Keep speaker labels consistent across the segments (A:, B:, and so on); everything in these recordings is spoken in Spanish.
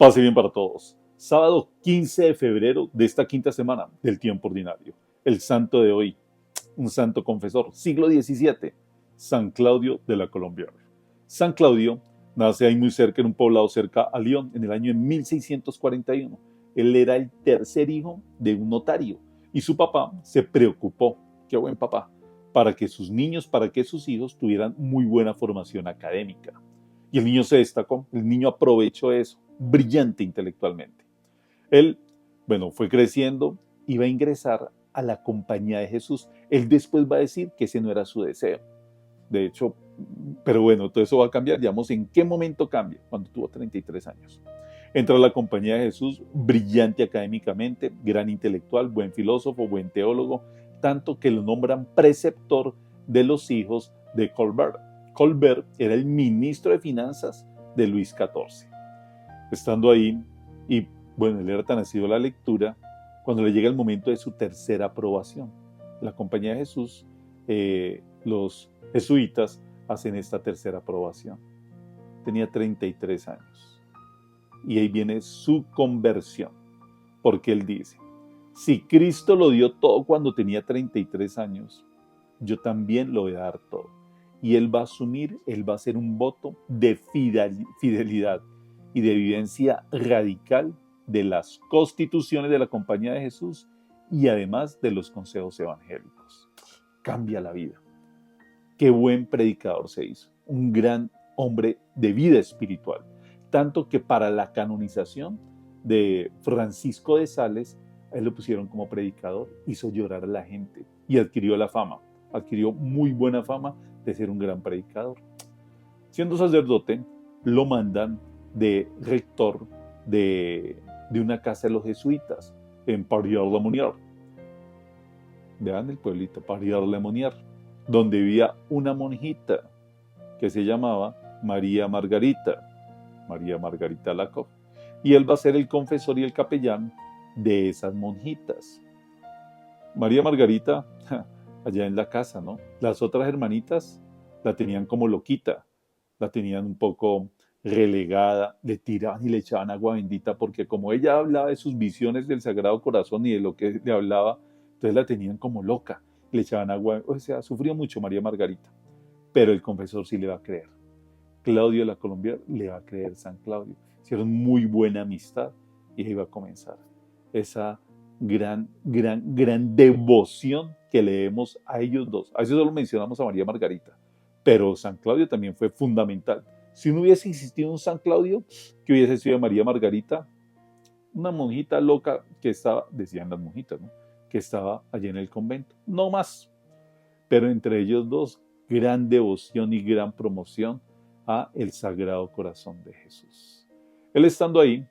A: Pase bien para todos. Sábado 15 de febrero de esta quinta semana del tiempo ordinario. El santo de hoy, un santo confesor, siglo XVII, San Claudio de la Colombière. San Claudio nace ahí muy cerca, en un poblado cerca a Lyon, en el año 1641. Él era el tercer hijo de un notario y su papá se preocupó, qué buen papá, para que sus niños, para que sus hijos tuvieran muy buena formación académica. Y el niño se destacó, el niño aprovechó eso, brillante intelectualmente. Él, fue creciendo y va a ingresar a la compañía de Jesús. Él después va a decir que ese no era su deseo. De hecho, pero todo eso va a cambiar. Digamos, ¿en qué momento cambia? Cuando tuvo 33 años. Entra a la compañía de Jesús, brillante académicamente, gran intelectual, buen filósofo, buen teólogo, tanto que lo nombran preceptor de los hijos de Colbert. Colbert era el ministro de finanzas de Luis XIV. Estando ahí, y él era tan asiduo a la lectura, cuando le llega el momento de su tercera aprobación. La compañía de Jesús, los jesuitas, hacen esta tercera aprobación. Tenía 33 años. Y ahí viene su conversión, porque él dice, si Cristo lo dio todo cuando tenía 33 años, yo también lo voy a dar todo. Y él va a asumir, él va a hacer un voto de fidelidad y de vivencia radical de las constituciones de la Compañía de Jesús y además de los consejos evangélicos. Cambia la vida. Qué buen predicador se hizo, un gran hombre de vida espiritual, tanto que para la canonización de Francisco de Sales, a él lo pusieron como predicador, hizo llorar a la gente y adquirió la fama, adquirió muy buena fama de ser un gran predicador. Siendo sacerdote, lo mandan de rector de una casa de los jesuitas en Paris-le-Monier. Vean el pueblito, Paris-le-Monier, donde vivía una monjita que se llamaba María Margarita Lacoque. Y él va a ser el confesor y el capellán de esas monjitas. María Margarita, allá en la casa, ¿no? Las otras hermanitas la tenían como loquita, la tenían un poco relegada, le tiraban y le echaban agua bendita, porque como ella hablaba de sus visiones del Sagrado Corazón y de lo que le hablaba, entonces la tenían como loca, le echaban agua, o sea, sufrió mucho María Margarita, pero el confesor sí le va a creer. Claudio de la Colombière le va a creer San Claudio. Hicieron muy buena amistad y ahí va a comenzar esa gran devoción que le demos a ellos dos. A veces solo mencionamos a María Margarita, pero San Claudio también fue fundamental. Si no hubiese existido un San Claudio, que hubiese sido María Margarita, una monjita loca que estaba, decían las monjitas, ¿no?, que estaba allí en el convento. No más. Pero entre ellos dos, gran devoción y gran promoción a el Sagrado Corazón de Jesús. Él estando ahí,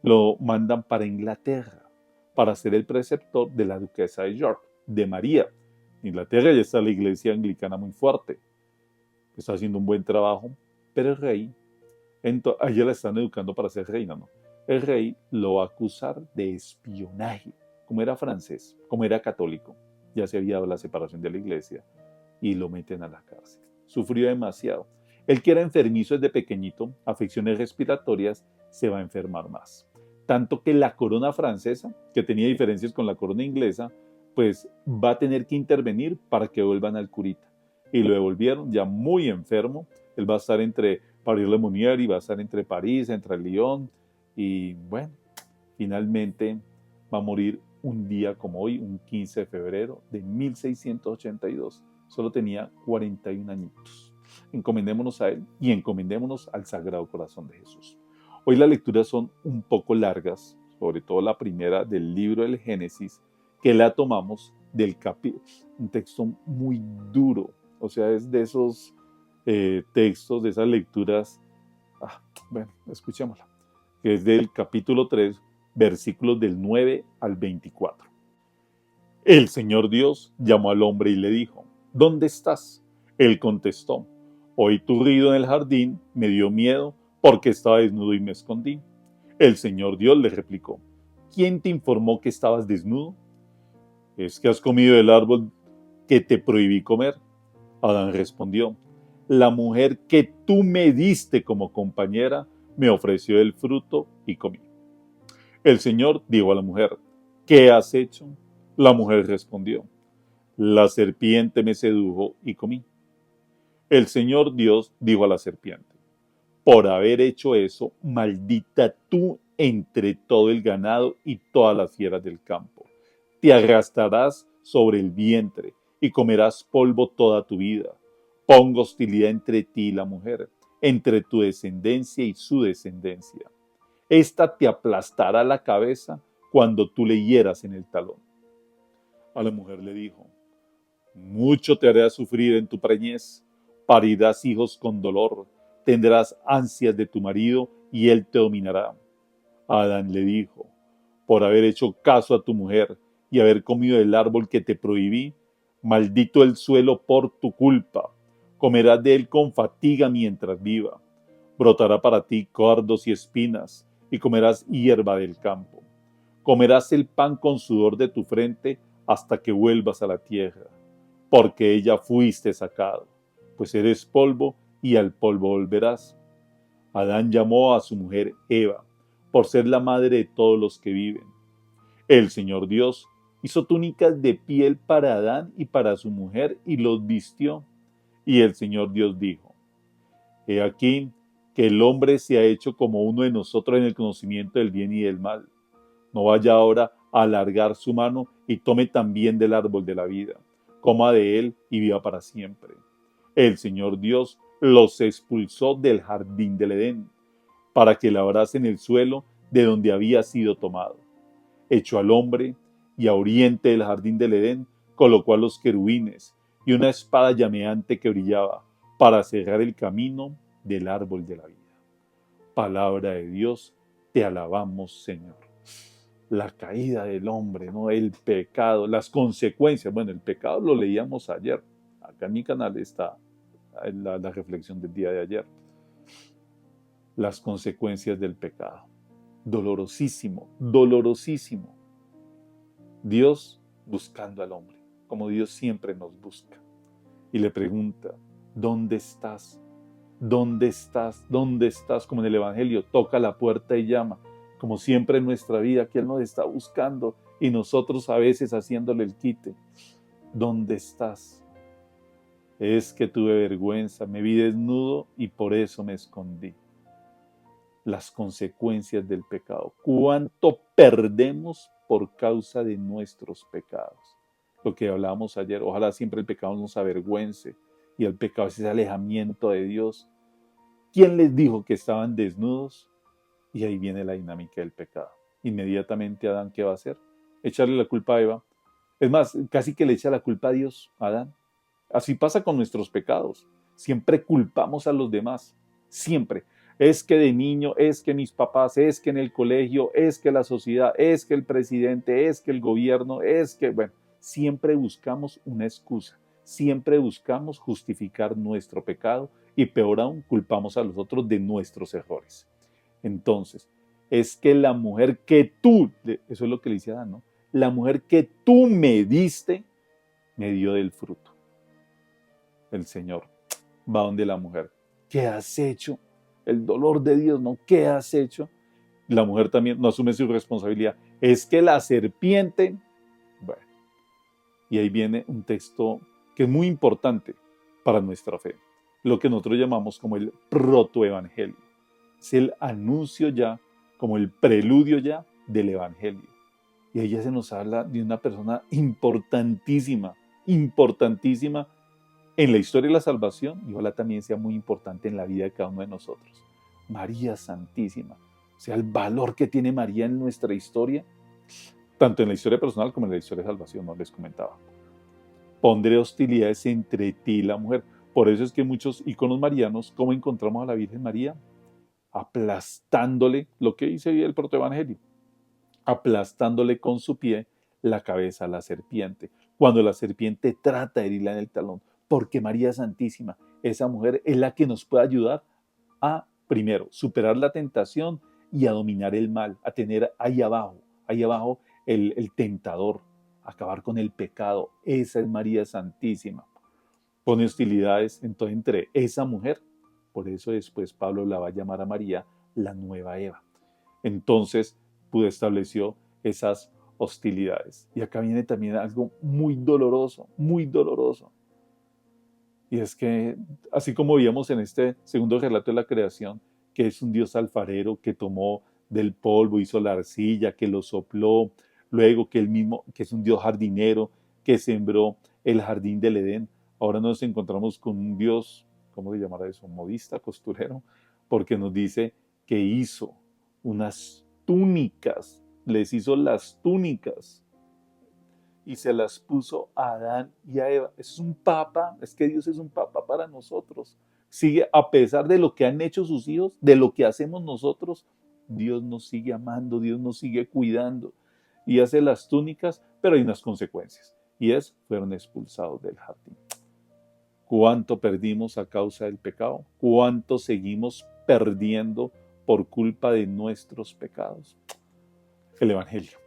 A: lo mandan para Inglaterra, para ser el preceptor de la duquesa de York, de María. En Inglaterra ya está la iglesia anglicana muy fuerte, está haciendo un buen trabajo, pero el rey, a ella la están educando para ser reina, ¿no? El rey lo va a acusar de espionaje, como era francés, como era católico, ya se había dado la separación de la iglesia, y lo meten a la cárcel. Sufrió demasiado. Él, que era enfermizo desde pequeñito, afecciones respiratorias, se va a enfermar más. Tanto que la corona francesa, que tenía diferencias con la corona inglesa, pues va a tener que intervenir para que vuelvan al curita. Y lo devolvieron ya muy enfermo. Él va a estar entre Paris-le-Monier y va a estar entre París, entre Lyon. Y finalmente va a morir un día como hoy, un 15 de febrero de 1682. Solo tenía 41 añitos. Encomendémonos a él y encomendémonos al Sagrado Corazón de Jesús. Hoy las lecturas son un poco largas, sobre todo la primera del libro del Génesis, que la tomamos del un texto muy duro, o sea, es de esos textos, de esas lecturas, escuchémosla, que es del capítulo 3, versículos del 9 al 24. El Señor Dios llamó al hombre y le dijo, ¿dónde estás? Él contestó, oí tu ruido en el jardín, me dio miedo porque estaba desnudo y me escondí. El Señor Dios le replicó, ¿quién te informó que estabas desnudo? ¿Es que has comido del árbol que te prohibí comer? Adán respondió, la mujer que tú me diste como compañera me ofreció el fruto y comí. El Señor dijo a la mujer, ¿qué has hecho? La mujer respondió, la serpiente me sedujo y comí. El Señor Dios dijo a la serpiente, por haber hecho eso, maldita tú entre todo el ganado y todas las fieras del campo. Te arrastrarás sobre el vientre y comerás polvo toda tu vida. Pongo hostilidad entre ti y la mujer, entre tu descendencia y su descendencia. Esta te aplastará la cabeza cuando tú le hieras en el talón. A la mujer le dijo, mucho te haré sufrir en tu preñez, parirás hijos con dolor, tendrás ansias de tu marido y él te dominará. Adán le dijo, por haber hecho caso a tu mujer y haber comido del árbol que te prohibí, maldito el suelo por tu culpa, comerás de él con fatiga mientras viva. Brotará para ti cardos y espinas, y comerás hierba del campo. Comerás el pan con sudor de tu frente hasta que vuelvas a la tierra, porque ella fuiste sacado, pues eres polvo y al polvo volverás. Adán llamó a su mujer Eva, por ser la madre de todos los que viven. El Señor Dios hizo túnicas de piel para Adán y para su mujer y los vistió. Y el Señor Dios dijo, he aquí que el hombre se ha hecho como uno de nosotros en el conocimiento del bien y del mal. No vaya ahora a alargar su mano y tome también del árbol de la vida, coma de él y viva para siempre. El Señor Dios los expulsó del jardín del Edén, para que labrasen el suelo de donde había sido tomado. Echó al hombre y a oriente del jardín del Edén colocó a los querubines y una espada llameante que brillaba para cerrar el camino del árbol de la vida. Palabra de Dios, te alabamos, Señor. La caída del hombre, ¿no? El pecado, las consecuencias. Bueno, el pecado lo leíamos ayer. Acá en mi canal está la reflexión del día de ayer. Las consecuencias del pecado. Dolorosísimo, dolorosísimo. Dios buscando al hombre, como Dios siempre nos busca. Y le pregunta, ¿dónde estás? ¿Dónde estás? ¿Dónde estás? Como en el Evangelio, toca la puerta y llama. Como siempre en nuestra vida, que Él nos está buscando y nosotros a veces haciéndole el quite. ¿Dónde estás? Es que tuve vergüenza, me vi desnudo y por eso me escondí. Las consecuencias del pecado. ¿Cuánto perdemos por causa de nuestros pecados? Lo que hablábamos ayer, ojalá siempre el pecado nos avergüence y el pecado es ese alejamiento de Dios. ¿Quién les dijo que estaban desnudos? Y ahí viene la dinámica del pecado. Inmediatamente Adán, ¿qué va a hacer? Echarle la culpa a Eva. Es más, casi que le echa la culpa a Dios, a Adán. Así pasa con nuestros pecados. Siempre culpamos a los demás. Siempre. Es que de niño, es que mis papás, es que en el colegio, es que la sociedad, es que el presidente, es que el gobierno, es que, bueno, siempre buscamos una excusa. Siempre buscamos justificar nuestro pecado y peor aún, culpamos a los otros de nuestros errores. Entonces, es que la mujer que tú, eso es lo que le dice Adán, ¿no? La mujer que tú me diste, me dio del fruto. El Señor va donde la mujer. ¿Qué has hecho? El dolor de Dios, ¿no? ¿Qué has hecho? La mujer también no asume su responsabilidad. Es que la serpiente, bueno, y ahí viene un texto que es muy importante para nuestra fe, lo que nosotros llamamos como el protoevangelio. Es el anuncio ya, como el preludio ya del evangelio. Y ahí ya se nos habla de una persona importantísima, importantísima en la historia de la salvación y ojalá también sea muy importante en la vida de cada uno de nosotros. María Santísima. O sea, el valor que tiene María en nuestra historia, tanto en la historia personal como en la historia de salvación, no les comentaba. Pondré hostilidades entre ti y la mujer. Por eso es que muchos iconos marianos, ¿cómo encontramos a la Virgen María? Aplastándole, lo que dice el protoevangelio, aplastándole con su pie la cabeza a la serpiente. Cuando la serpiente trata de herirla en el talón, porque María Santísima, esa mujer es la que nos puede ayudar a, primero, superar la tentación y a dominar el mal, a tener ahí abajo el tentador, acabar con el pecado. Esa es María Santísima. Pone hostilidades entonces entre esa mujer, por eso después Pablo la va a llamar a María la nueva Eva. Entonces estableció esas hostilidades. Y acá viene también algo muy doloroso, muy doloroso. Y es que, así como veíamos en este segundo relato de la creación, que es un Dios alfarero que tomó del polvo, hizo la arcilla, que lo sopló, luego que él mismo, que es un Dios jardinero, que sembró el jardín del Edén, ahora nos encontramos con un Dios, ¿cómo se llamará eso? Modista, costurero, porque nos dice que hizo unas túnicas, les hizo las túnicas y se las puso a Adán y a Eva. Es un papa, es que Dios es un papa para nosotros. Sigue, a pesar de lo que han hecho sus hijos, de lo que hacemos nosotros, Dios nos sigue amando, Dios nos sigue cuidando y hace las túnicas, pero hay unas consecuencias y fueron expulsados del jardín. ¿Cuánto perdimos a causa del pecado? ¿Cuánto seguimos perdiendo por culpa de nuestros pecados? El Evangelio.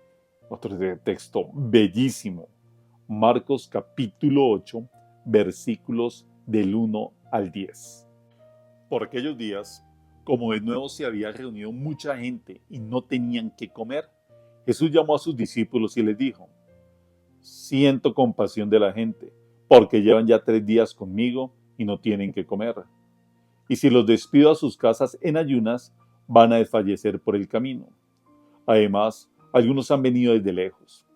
A: Otro texto bellísimo. Marcos capítulo 8, versículos del 1 al 10. Por aquellos días, como de nuevo se había reunido mucha gente y no tenían qué comer, Jesús llamó a sus discípulos y les dijo: siento compasión de la gente, porque llevan ya 3 días conmigo y no tienen qué comer. Y si los despido a sus casas en ayunas, van a desfallecer por el camino. Además, algunos han venido desde lejos.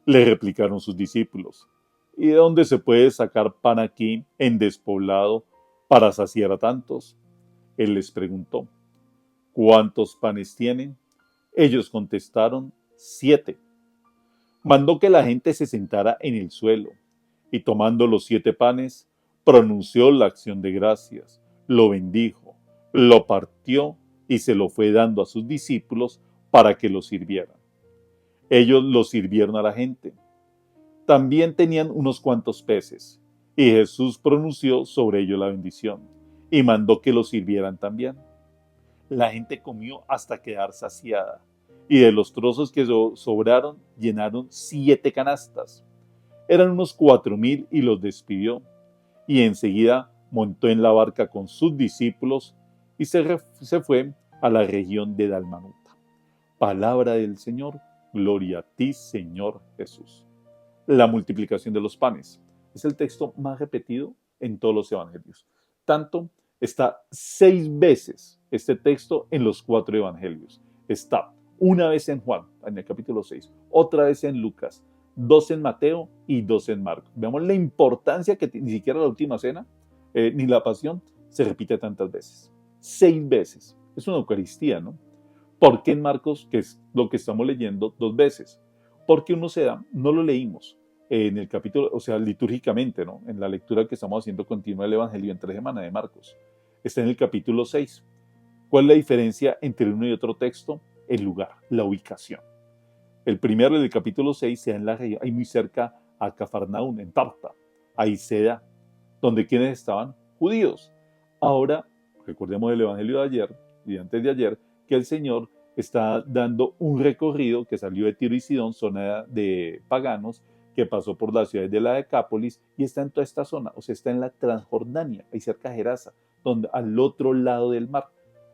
A: Le replicaron sus discípulos: ¿y de dónde se puede sacar pan aquí en despoblado para saciar a tantos? Él les preguntó: ¿cuántos panes tienen? Ellos contestaron: 7. Mandó que la gente se sentara en el suelo, y tomando los 7 panes, pronunció la acción de gracias, lo bendijo, lo partió y se lo fue dando a sus discípulos para que lo sirvieran. Ellos lo sirvieron a la gente. También tenían unos cuantos peces, y Jesús pronunció sobre ellos la bendición, y mandó que los sirvieran también. La gente comió hasta quedar saciada, y de los trozos que sobraron llenaron 7 canastas. Eran unos 4,000 y los despidió, y enseguida montó en la barca con sus discípulos y se fue a la región de Dalmanuta. Palabra del Señor, gloria a ti, Señor Jesús. La multiplicación de los panes es el texto más repetido en todos los evangelios. Tanto está 6 veces este texto en los 4 evangelios. Está una vez en Juan, en el capítulo 6, otra vez en Lucas, 2 en Mateo y 2 en Marcos. Veamos la importancia que ni siquiera la última cena, ni la pasión, se repite tantas veces. 6 veces. Es una Eucaristía, ¿no? ¿Por qué en Marcos, que es lo que estamos leyendo, 2 veces? Porque uno se da, no lo leímos en el capítulo, o sea, litúrgicamente, ¿no? En la lectura que estamos haciendo continua del Evangelio en 3 semanas de Marcos. Está en el capítulo 6. ¿Cuál es la diferencia entre uno y otro texto? El lugar, la ubicación. El primero del capítulo 6 se da en la región, ahí muy cerca a Cafarnaún, en Tarta. Ahí se da, donde quienes estaban judíos. Ahora, recordemos el Evangelio de ayer y antes de ayer, que el Señor está dando un recorrido que salió de Tiro y Sidón, zona de paganos, que pasó por las ciudades de la Decápolis y está en toda esta zona, o sea, está en la Transjordania, ahí cerca de Gerasa, donde, al otro lado del mar.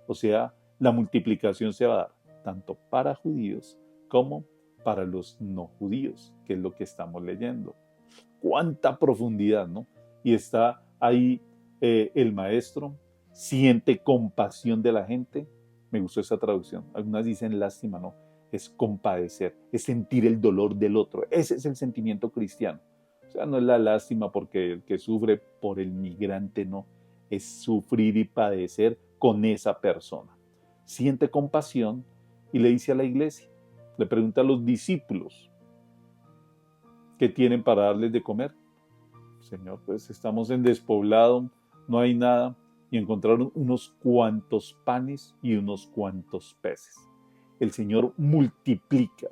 A: O sea, la multiplicación se va a dar tanto para judíos como para los no judíos, que es lo que estamos leyendo. Cuánta profundidad, ¿no? Y está ahí el maestro, siente compasión de la gente. Me gustó esa traducción. Algunas dicen lástima, no. Es compadecer, es sentir el dolor del otro. Ese es el sentimiento cristiano. O sea, no es la lástima porque el que sufre por el migrante, no. Es sufrir y padecer con esa persona. Siente compasión y le dice a la iglesia, le pregunta a los discípulos, ¿qué tienen para darles de comer? Señor, pues estamos en despoblado, no hay nada, y encontraron unos cuantos panes y unos cuantos peces. El Señor multiplica,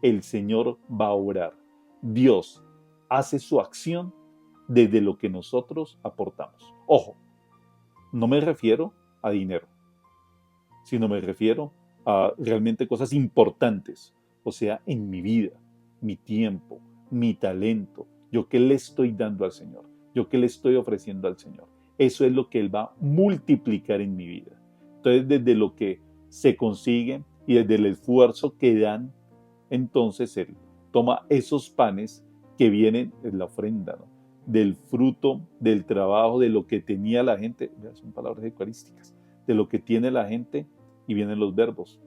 A: el Señor va a obrar. Dios hace su acción desde lo que nosotros aportamos. Ojo, no me refiero a dinero, sino me refiero a realmente cosas importantes, o sea, en mi vida, mi tiempo, mi talento, yo qué le estoy dando al Señor, yo qué le estoy ofreciendo al Señor. Eso es lo que Él va a multiplicar en mi vida. Entonces, desde lo que se consigue y desde el esfuerzo que dan, entonces Él toma esos panes que vienen en la ofrenda, ¿no? Del fruto, del trabajo, de lo que tenía la gente, son palabras eucarísticas, de lo que tiene la gente, y vienen los verbos.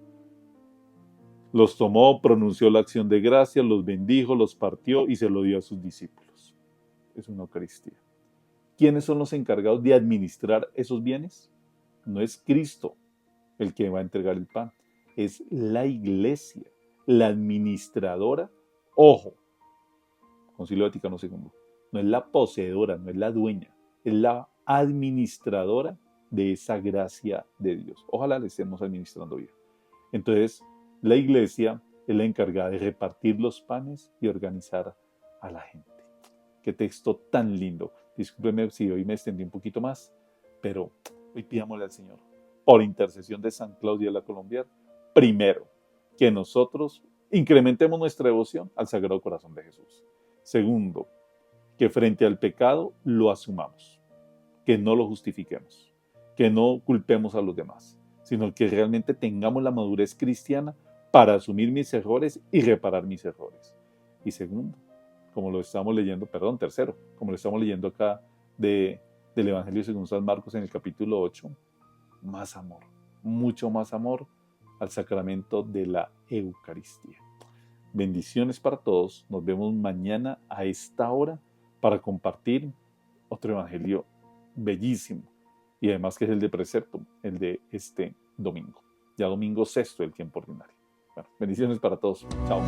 A: Los tomó, pronunció la acción de gracia, los bendijo, los partió y se lo dio a sus discípulos. Es una Eucaristía. ¿Quiénes son los encargados de administrar esos bienes? No es Cristo el que va a entregar el pan, es la Iglesia, la administradora. Ojo, Concilio Vaticano II, no es la poseedora, no es la dueña, es la administradora de esa gracia de Dios. Ojalá le estemos administrando bien. Entonces, la Iglesia es la encargada de repartir los panes y organizar a la gente. Qué texto tan lindo. Discúlpeme si hoy me extendí un poquito más, pero hoy pidámosle al Señor, por intercesión de San Claudio de la Colombier, primero, que nosotros incrementemos nuestra devoción al Sagrado Corazón de Jesús. Segundo, que frente al pecado lo asumamos, que no lo justifiquemos, que no culpemos a los demás, sino que realmente tengamos la madurez cristiana para asumir mis errores y reparar mis errores. Y segundo, como lo estamos leyendo, tercero, como lo estamos leyendo acá del Evangelio según San Marcos en el capítulo 8, más amor, mucho más amor al sacramento de la Eucaristía. Bendiciones para todos. Nos vemos mañana a esta hora para compartir otro evangelio bellísimo y además que es el de precepto, el de este domingo, ya domingo sexto del tiempo ordinario. Bueno, bendiciones para todos. Chao.